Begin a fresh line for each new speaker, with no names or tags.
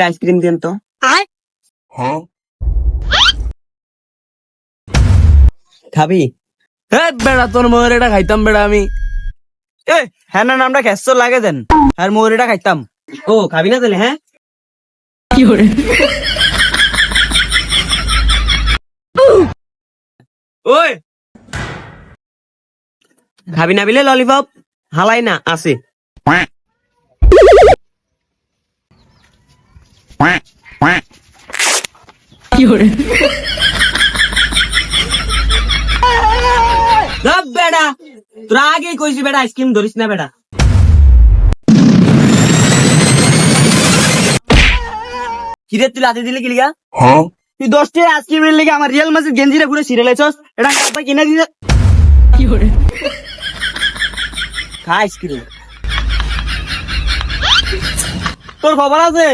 Ice cream দিন তো। খাবি?
বেড়া তোর মোহর এটা খাইতাম বেড়া আমি।
হ্যাঁ না নামটা খেসর লাগে দেন আর মৌরিটা খাইতাম। ও খাবি না তাহলে? হ্যাঁ ওই খাবি না বিলে ললিপপ হালাই না আছে। বেড়া তোরা আগেই কইছি বেড়া আইসক্রিম ধরিস না বেড়া। কিরে তুই লাথি দিলি কি লিগা? তুই 10টা আইসক্রিমের লেগে আমার রিয়াল মাসের গেঞ্জিটা ঘুরে ছিঁড়েলেছস। এটা কাপা কিনা দিলে খা আইসক্রিম। তোর খবর আছে?